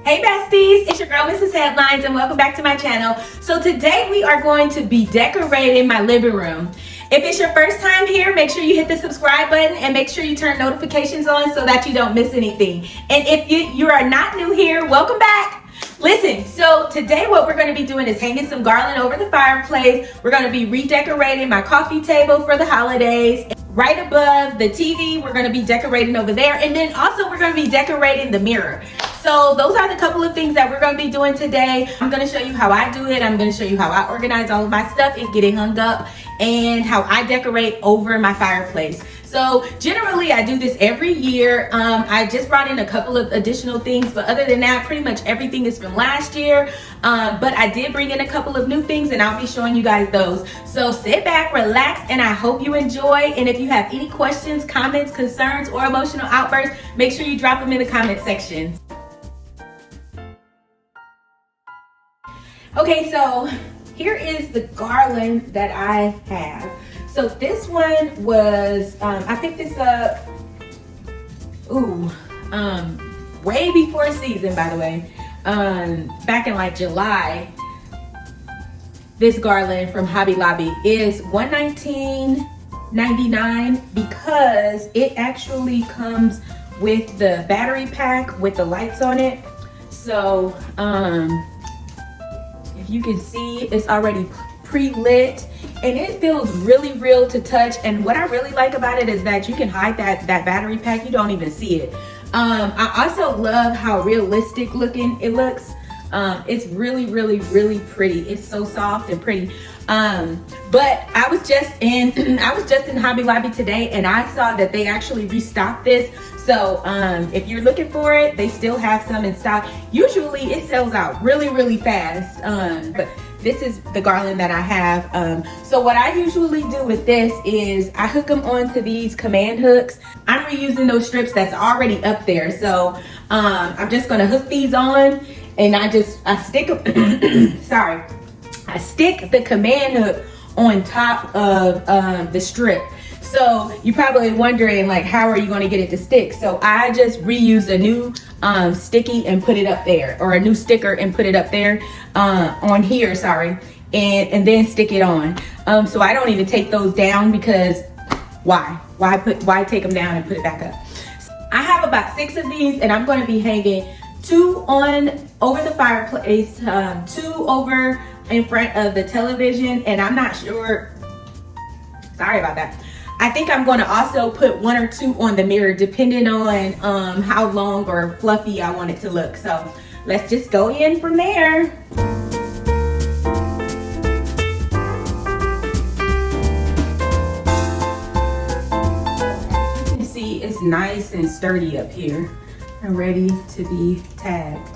Hey besties, it's your girl Mrs. Headlines and welcome back to my channel. So today we are going to be decorating my living room. If it's your first time here, make sure you hit the subscribe button and make sure you turn notifications on so that you don't miss anything. And if you are not new here, welcome back. Listen, so today what we're going to be doing is hanging some garland over the fireplace. We're going to be redecorating my coffee table for the holidays. Right above the TV, we're going to be decorating over there. And then also we're going to be decorating the mirror. So those are the couple of things that we're going to be doing today. I'm going to show you how I do it. I'm going to show you how I organize all of my stuff and get it hung up, and how I decorate over my fireplace. So generally I do this every year. I just brought in a couple of additional things, but other than that, pretty much everything is from last year. But I did bring in a couple of new things and I'll be showing you guys those. So sit back, relax, and I hope you enjoy. And if you have any questions, comments, concerns, or emotional outbursts, make sure you drop them in the comment section. Okay, so here is the garland that I have. So this one was, I picked this up, way before season, by the way. Back in like July. This garland from Hobby Lobby is $119.99 because it actually comes with the battery pack with the lights on it. So, if you can see, it's already pre-lit and it feels really real to touch. And what I really like about it is that you can hide that battery pack. You don't even see it. I also love how realistic looking it looks. It's really pretty. It's so soft and pretty. But I was just in Hobby Lobby today and I saw that they actually restocked this. So if you're looking for it, they still have some in stock. Usually it sells out really fast. But this is the garland that I have. So what I usually do with this is I hook them onto these command hooks. I'm reusing those strips that's already up there. So I'm just gonna hook these on and I stick them, sorry. I stick the command hook on top of the strip. So you're probably wondering, like, how are you going to get it to stick? So I just reuse a new sticky and put it up there, or a new sticker and put it up there on here, sorry, and then stick it on. So I don't even take those down because why take them down and put it back up? I have about 6 of these and I'm going to be hanging 2 over the fireplace, 2 over in front of the television, and I'm not sure, sorry about that. I think I'm going to also put 1 or 2 on the mirror depending on how long or fluffy I want it to look. So let's just go in from there. You can see it's nice and sturdy up here and ready to be tagged.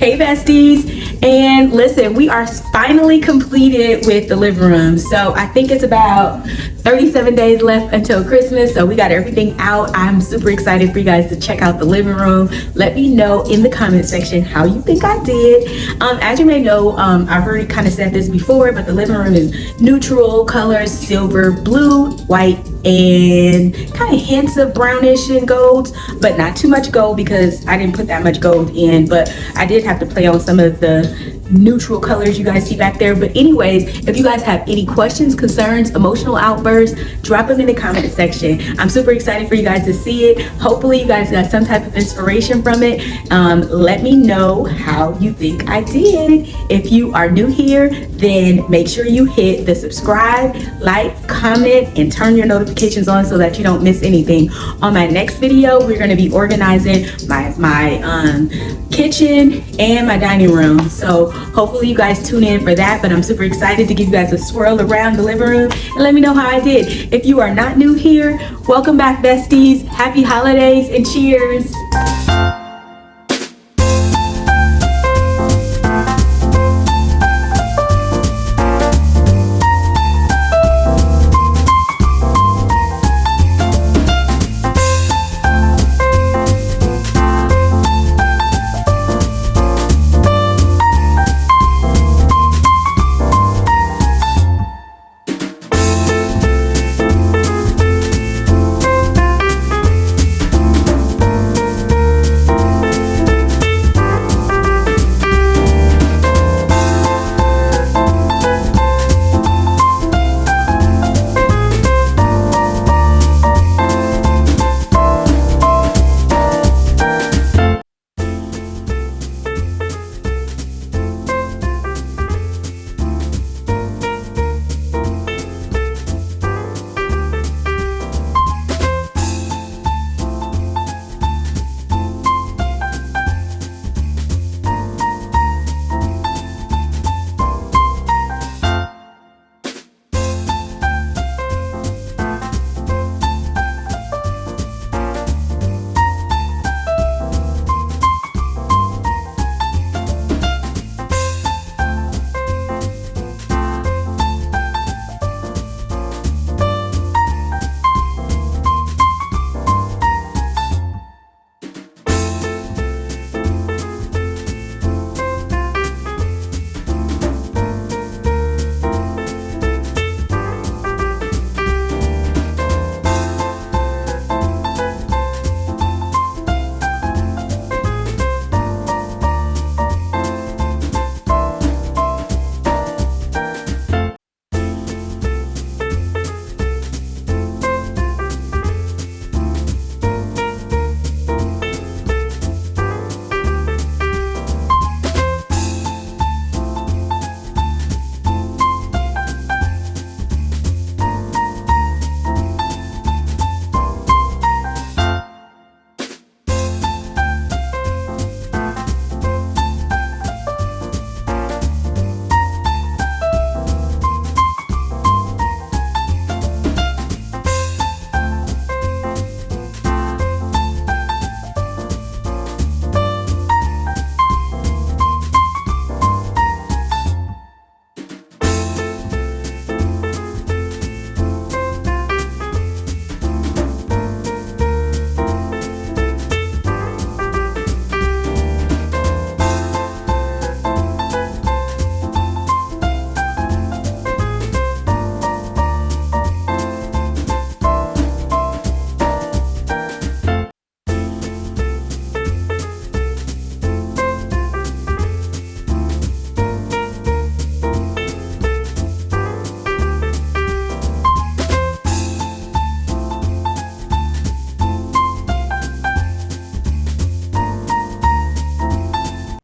Hey besties, and listen, we are finally completed with the living room. So I think it's about 37 days left until Christmas, so we got everything out. I'm super excited for you guys to check out the living room. Let me know in the comment section how you think I did. As you may know, I've already kind of said this before, but the living room is neutral colors: silver, blue, white, and kind of hints of brownish and golds, but not too much gold because I didn't put that much gold in, but I did have to play on some of the neutral colors you guys see back there. But anyways, if you guys have any questions, concerns, emotional outbursts, drop them in the comment section. I'm super excited for you guys to see it. Hopefully you guys got some type of inspiration from it. Let me know how you think I did. If you are new here, then make sure you hit the subscribe, like, comment, and turn your notifications on so that you don't miss anything. On my next video, we're going to be organizing my kitchen and my dining room, so hopefully you guys tune in for that. But I'm super excited to give you guys a swirl around the living room and let me know how I did. If you are not new here, welcome back besties, happy holidays, and cheers.